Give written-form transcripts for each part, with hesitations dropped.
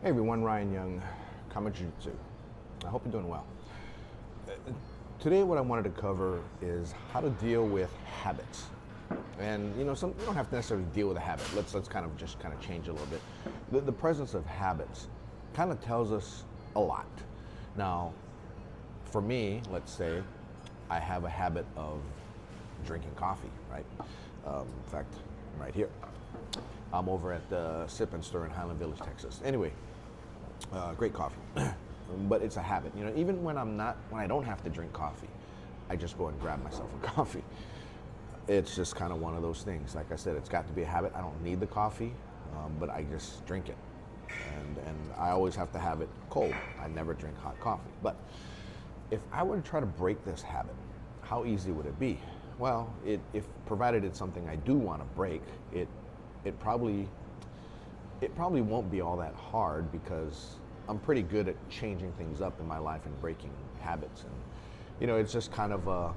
Hey everyone, Ryan Young, KAATARO Jiu-Jitsu. I hope you're doing well. Today what I wanted to cover is how to deal with habits. And you don't have to necessarily deal with a habit. Let's kind of change a little bit. The presence of habits kind of tells us a lot. Now, for me, let's say I have a habit of drinking coffee, right? In fact, I'm right here. I'm over at the Sip and Stir in Highland Village, Texas. Anyway, great coffee, but it's a habit. Even when I don't have to drink coffee, I just go and grab myself a coffee. It's just kind of one of those things. Like I said, it's got to be a habit. I don't need the coffee, but I just drink it, and I always have to have it cold. I never drink hot coffee. But if I were to try to break this habit, how easy would it be? Well, if provided it's something I do want to break, it probably won't be all that hard because I'm pretty good at changing things up in my life and breaking habits. And it's just kind of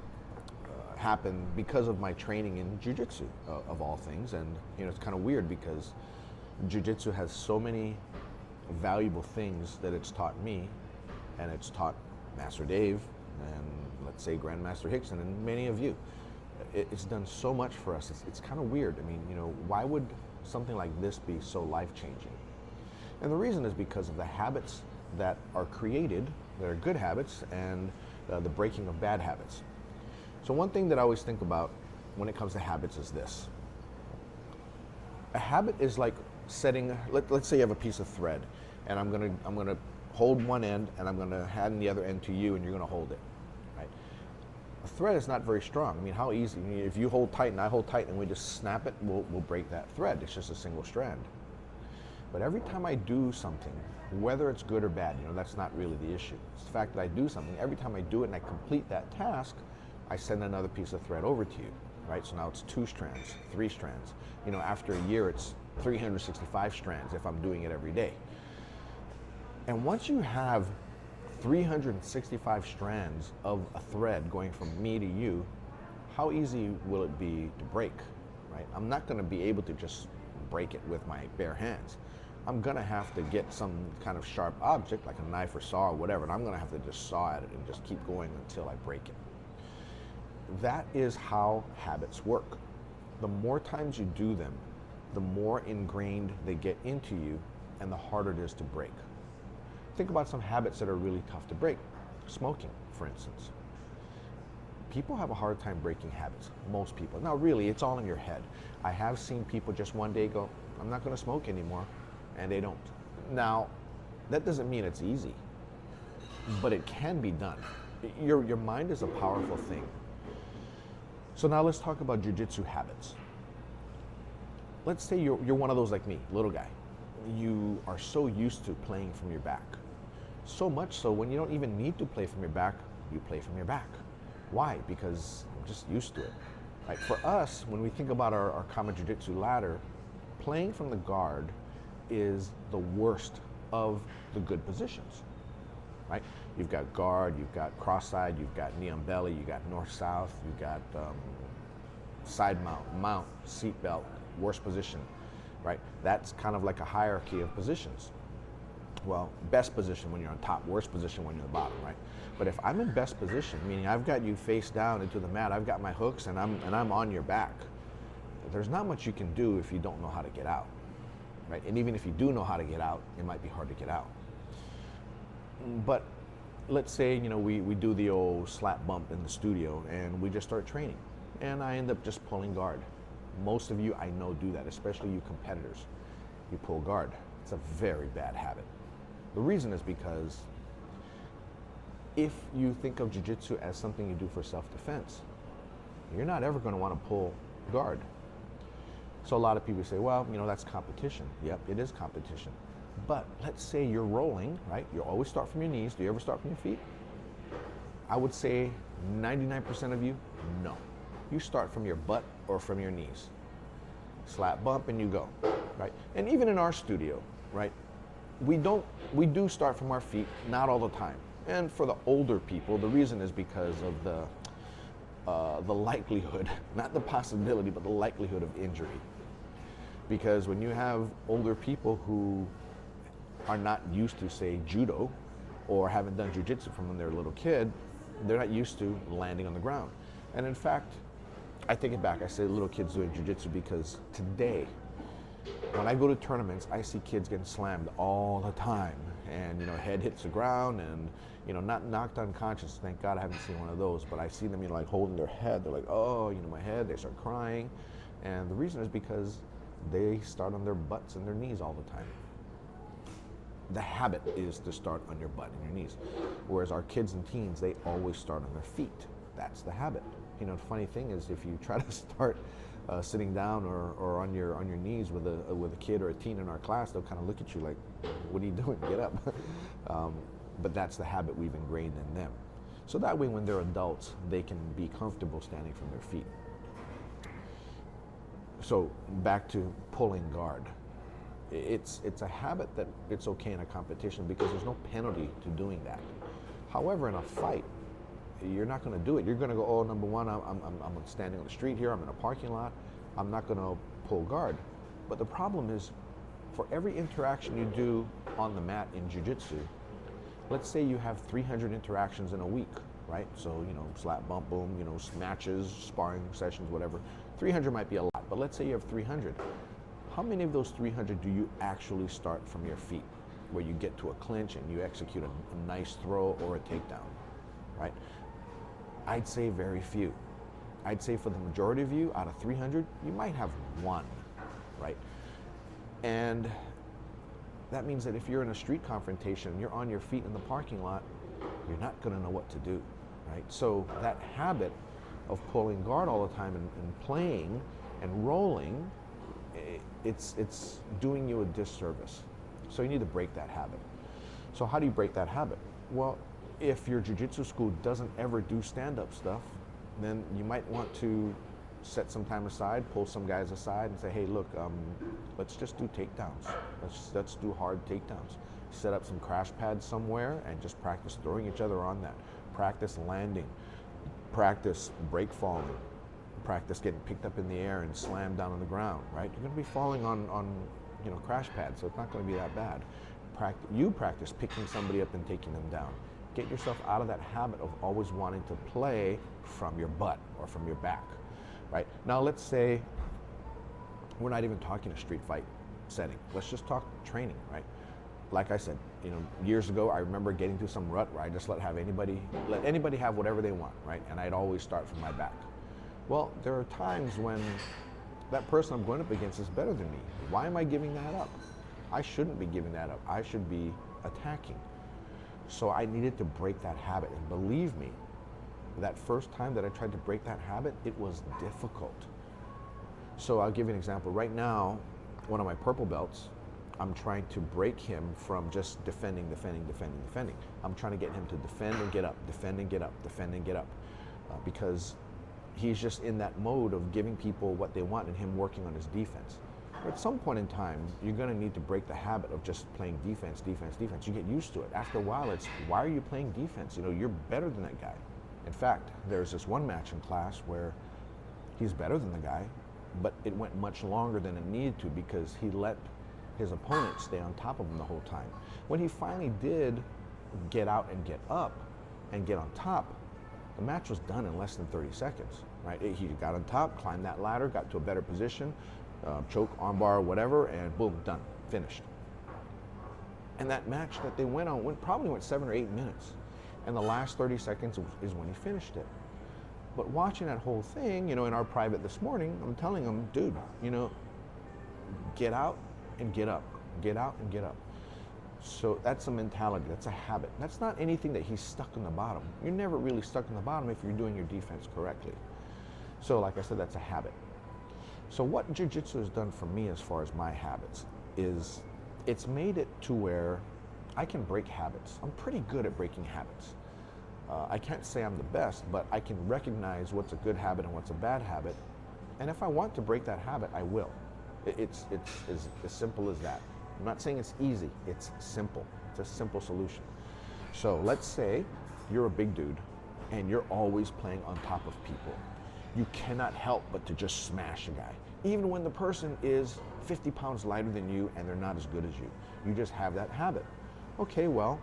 happened because of my training in Jiu-Jitsu, of all things. And it's kind of weird because Jiu-Jitsu has so many valuable things that it's taught me, and it's taught Master Dave and let's say Grandmaster Hickson and many of you. It's done so much for us. It's kind of weird. I mean, why would something like this be so life-changing? And the reason is because of the habits that are created, that are good habits, and the breaking of bad habits. So one thing that I always think about when it comes to habits is this. A habit is like setting, let's say you have a piece of thread, and I'm gonna hold one end, and I'm gonna hand the other end to you, and you're gonna hold it, right? A thread is not very strong. I mean, how easy? If you hold tight and I hold tight and we just snap it, we'll break that thread. It's just a single strand. But every time I do something, whether it's good or bad, that's not really the issue. It's the fact that I do something. Every time I do it and I complete that task, I send another piece of thread over to you, right? So now it's 2 strands, 3 strands. After a year, it's 365 strands if I'm doing it every day. And once you have 365 strands of a thread going from me to you, how easy will it be to break, right? I'm not going to be able to just break it with my bare hands. I'm going to have to get some kind of sharp object like a knife or saw or whatever, and I'm going to have to just saw at it and just keep going until I break it. That is how habits work. The more times you do them, the more ingrained they get into you and the harder it is to break. Think about some habits that are really tough to break. Smoking, for instance. People have a hard time breaking habits, most people. Now really, it's all in your head. I have seen people just one day go, I'm not gonna smoke anymore, and they don't. Now, that doesn't mean it's easy, but it can be done. Your mind is a powerful thing. So now let's talk about jiu-jitsu habits. Let's say you're one of those like me, little guy. You are so used to playing from your back. So much so when you don't even need to play from your back, you play from your back. Why? Because I'm just used to it. Right? For us, when we think about our KAATARO Jiu-Jitsu ladder, playing from the guard is the worst of the good positions. Right? You've got guard, you've got cross-side, you've got knee on belly, you've got north-south, you've got side mount, seat belt, worst position. Right? That's kind of like a hierarchy of positions. Well, best position when you're on top, worst position when you're on the bottom, right? But if I'm in best position, meaning I've got you face down into the mat, I've got my hooks and I'm on your back, there's not much you can do if you don't know how to get out, right? And even if you do know how to get out, it might be hard to get out. But let's say, we do the old slap bump in the studio and we just start training and I end up just pulling guard. Most of you I know do that, especially you competitors. You pull guard. It's a very bad habit. The reason is because if you think of jiu-jitsu as something you do for self-defense, you're not ever going to want to pull guard. So a lot of people say, well, that's competition. Yep, it is competition. But let's say you're rolling, right? You always start from your knees. Do you ever start from your feet? I would say 99% of you, no. You start from your butt or from your knees. Slap bump and you go, right? And even in our studio, right? We do start from our feet, not all the time. And for the older people, the reason is because of the likelihood, not the possibility, but the likelihood of injury. Because when you have older people who are not used to, say, judo, or haven't done jiu-jitsu from when they're a little kid, they're not used to landing on the ground. And in fact, I take it back. I say little kids doing jiu-jitsu because today, when I go to tournaments, I see kids getting slammed all the time, and head hits the ground, and not knocked unconscious. Thank God I haven't seen one of those, but I see them like holding their head. They're like, oh, my head. They start crying, and the reason is because they start on their butts and their knees all the time. The habit is to start on your butt and your knees, whereas our kids and teens, they always start on their feet. That's the habit. The funny thing is, if you try to start sitting down or on your knees with a kid or a teen in our class, they'll kind of look at you like, "What are you doing? Get up!" But that's the habit we've ingrained in them. So that way, when they're adults, they can be comfortable standing from their feet. So back to pulling guard. It's a habit that it's okay in a competition because there's no penalty to doing that. However, in a fight, you're not going to do it. You're going to go, oh, number one, I'm standing on the street here, I'm in a parking lot, I'm not going to pull guard. But the problem is, for every interaction you do on the mat in jiu-jitsu, let's say you have 300 interactions in a week, right? So, slap, bump, boom, matches, sparring sessions, whatever. 300 might be a lot, but let's say you have 300. How many of those 300 do you actually start from your feet, where you get to a clinch and you execute a nice throw or a takedown, right? I'd say very few. I'd say for the majority of you, out of 300, you might have one, right? And that means that if you're in a street confrontation, you're on your feet in the parking lot, you're not gonna know what to do, right? So that habit of pulling guard all the time and playing and rolling, it's doing you a disservice. So you need to break that habit. So how do you break that habit? Well, if your jiu-jitsu school doesn't ever do stand-up stuff, then you might want to set some time aside, pull some guys aside and say, hey, look, let's just do takedowns. Let's do hard takedowns. Set up some crash pads somewhere and just practice throwing each other on that. Practice landing. Practice break falling. Practice getting picked up in the air and slammed down on the ground, right? You're going to be falling on crash pads, so it's not going to be that bad. You practice picking somebody up and taking them down. Get yourself out of that habit of always wanting to play from your butt or from your back, right? Now let's say we're not even talking a street fight setting. Let's just talk training, right? Like I said, years ago, I remember getting to some rut where I just let anybody have whatever they want, right? And I'd always start from my back. Well, there are times when that person I'm going up against is better than me. Why am I giving that up? I shouldn't be giving that up. I should be attacking. So I needed to break that habit. And believe me, that first time that I tried to break that habit, it was difficult. So I'll give you an example. Right now, one of my purple belts, I'm trying to break him from just defending. I'm trying to get him to defend and get up, defend and get up, defend and get up. Because he's just in that mode of giving people what they want and him working on his defense. At some point in time, you're going to need to break the habit of just playing defense. You get used to it. After a while, it's, why are you playing defense? You're better than that guy. In fact, there's this one match in class where he's better than the guy, but it went much longer than it needed to because he let his opponent stay on top of him the whole time. When he finally did get out and get up and get on top, the match was done in less than 30 seconds, right? He got on top, climbed that ladder, got to a better position, choke, armbar, whatever, and boom, done, finished. And that match that they went on probably went 7 or 8 minutes. And the last 30 seconds is when he finished it. But watching that whole thing, in our private this morning, I'm telling him, dude, get out and get up. Get out and get up. So that's a mentality, that's a habit. That's not anything that he's stuck in the bottom. You're never really stuck in the bottom if you're doing your defense correctly. So like I said, that's a habit. So what Jiu-Jitsu has done for me as far as my habits is it's made it to where I can break habits. I'm pretty good at breaking habits. I can't say I'm the best, but I can recognize what's a good habit and what's a bad habit. And if I want to break that habit, I will. It's as simple as that. I'm not saying it's easy, it's simple. It's a simple solution. So let's say you're a big dude and you're always playing on top of people. you cannot help but to just smash a guy. Even when the person is 50 pounds lighter than you and they're not as good as you. You just have that habit. Okay, well,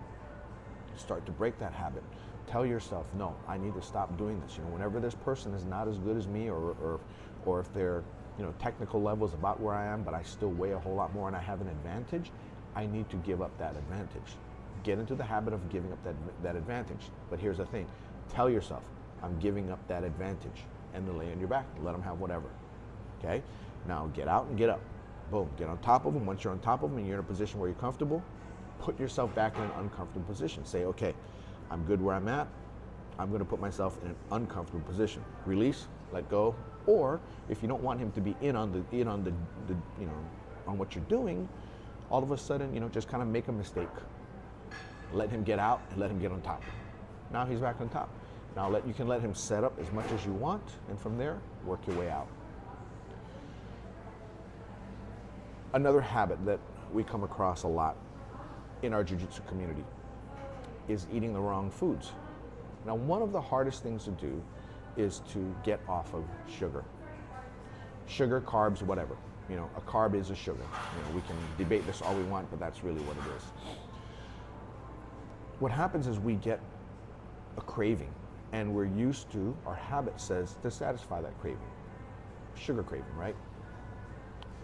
start to break that habit. Tell yourself, no, I need to stop doing this. You know, whenever this person is not as good as me, or if their, you know, technical level is about where I am, but I still weigh a whole lot more and I have an advantage, I need to give up that advantage. Get into the habit of giving up that advantage. But here's the thing, tell yourself, I'm giving up that advantage, and then lay on your back, let them have whatever. Okay? Now get out and get up. Boom, get on top of them. Once you're on top of them and you're in a position where you're comfortable, put yourself back in an uncomfortable position. Say, okay, I'm good where I'm at. I'm going to put myself in an uncomfortable position. Release, let go. Or if you don't want him to be in on the you know, on what you're doing, all of a sudden, you know, just kind of make a mistake. Let him get out and let him get on top. Now he's back on top. Now you can let him set up as much as you want, and from there, work your way out. Another habit that we come across a lot in our jiu-jitsu community is eating the wrong foods. Now, one of the hardest things to do is to get off of sugar. Sugar, carbs, whatever. You know, a carb is a sugar. You know, we can debate this all we want, but that's really what it is. What happens is we get a craving, and we're used to, our habit says, to satisfy that craving. Sugar craving, right?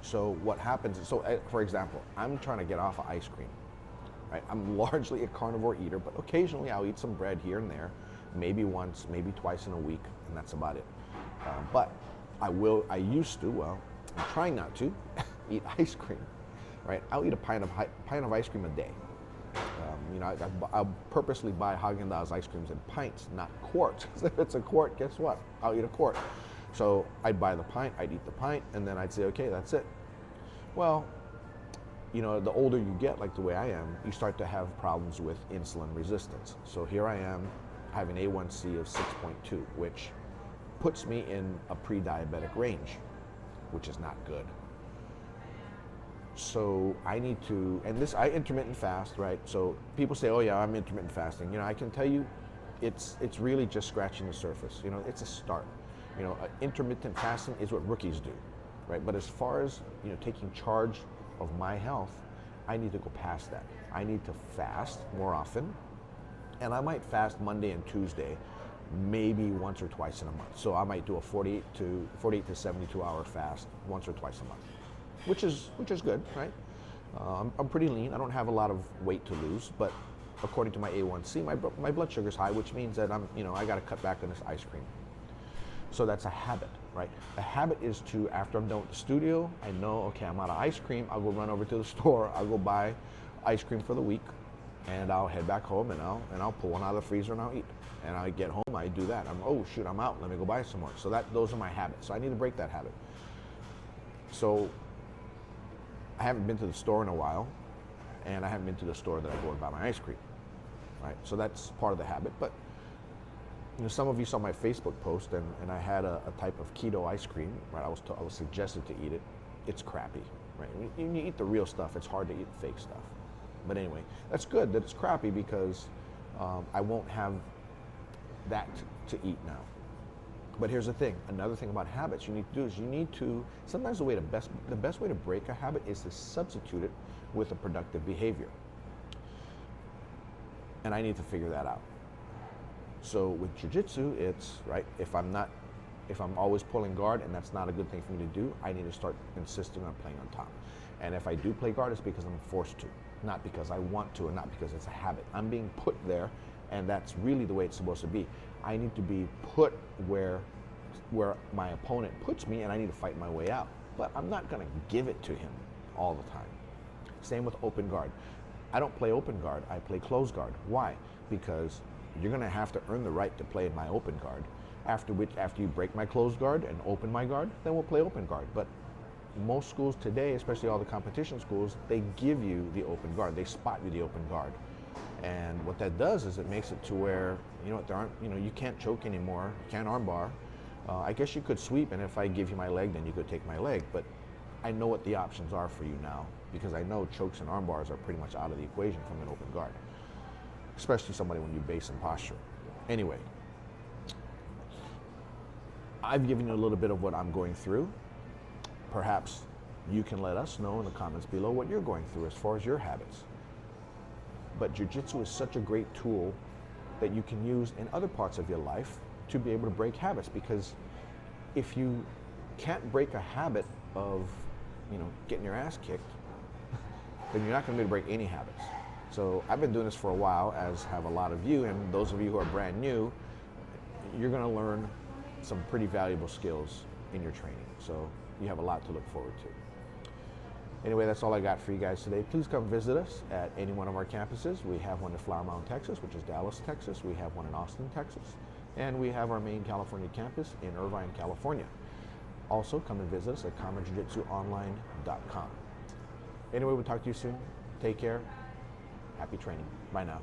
So what happens is, for example, I'm trying to get off of ice cream. Right? I'm largely a carnivore eater, but occasionally I'll eat some bread here and there, maybe once, maybe twice in a week, and that's about it. But I used to, well, I'm trying not to, eat ice cream, right? I'll eat a pint of ice cream a day. You know, I'll purposely buy Haagen-Dazs ice creams in pints, not quarts. If it's a quart, guess what? I'll eat a quart. So I'd buy the pint, I'd eat the pint, and then I'd say, okay, that's it. Well, you know, the older you get, like the way I am, you start to have problems with insulin resistance. So here I am, I have an A1C of 6.2, which puts me in a pre-diabetic range, which is not good. So I need to, and I intermittent fast, right? So people say, oh yeah, I'm intermittent fasting. You know, I can tell you, it's really just scratching the surface. You know, it's a start. You know, intermittent fasting is what rookies do, right? But as far as, you know, taking charge of my health, I need to go past that. I need to fast more often, and I might fast Monday and Tuesday, maybe once or twice in a month. So I might do a 48 to 72 hour fast once or twice a month, which is good, right? I'm pretty lean. I don't have a lot of weight to lose, but according to my A1C, my blood sugar's high, which means that I got to cut back on this ice cream. So that's a habit, right? A habit is to, after I'm done with the studio, I know, okay, I'm out of ice cream, I'll go run over to the store, I'll go buy ice cream for the week, and I'll head back home and I'll pull one out of the freezer and I'll eat. And I get home, I do that. Oh shoot, I'm out, let me go buy some more. So those are my habits. So I need to break that habit. So I haven't been to the store in a while, and I haven't been to the store that I go and buy my ice cream, right? So that's part of the habit. But you know, some of you saw my Facebook post, and I had a type of keto ice cream, right? I was suggested to eat it. It's crappy, right? When you eat the real stuff, it's hard to eat the fake stuff. But anyway, that's good that it's crappy, because I won't have that to eat now. But here's the thing, another thing about habits you need to do is sometimes the best way to break a habit is to substitute it with a productive behavior. And I need to figure that out. So with jiu-jitsu, it's, right, if I'm always pulling guard and that's not a good thing for me to do, I need to start insisting on playing on top. And if I do play guard, it's because I'm forced to, not because I want to, and not because it's a habit. I'm being put there, and that's really the way it's supposed to be. I need to be put where my opponent puts me, and I need to fight my way out. But I'm not gonna give it to him all the time. Same with open guard. I don't play open guard, I play closed guard. Why? Because you're gonna have to earn the right to play my open guard. After you break my closed guard and open my guard, then we'll play open guard. But most schools today, especially all the competition schools, they give you the open guard. They spot you the open guard. And what that does is it makes it to where, you can't choke anymore, you can't armbar. I guess you could sweep, and if I give you my leg, then you could take my leg. But I know what the options are for you now, because I know chokes and arm bars are pretty much out of the equation from an open guard, especially somebody when you base and posture. Anyway, I've given you a little bit of what I'm going through. Perhaps you can let us know in the comments below what you're going through as far as your habits. But Jiu-Jitsu is such a great tool that you can use in other parts of your life to be able to break habits, because if you can't break a habit of, getting your ass kicked, then you're not going to be able to break any habits. So I've been doing this for a while, as have a lot of you, and those of you who are brand new, you're going to learn some pretty valuable skills in your training. So you have a lot to look forward to. Anyway, that's all I got for you guys today. Please come visit us at any one of our campuses. We have one in Flower Mound, Texas, which is Dallas, Texas. We have one in Austin, Texas. And we have our main California campus in Irvine, California. Also, come and visit us at KAATAROJiu-JitsuOnline.com. Anyway, we'll talk to you soon. Take care. Happy training. Bye now.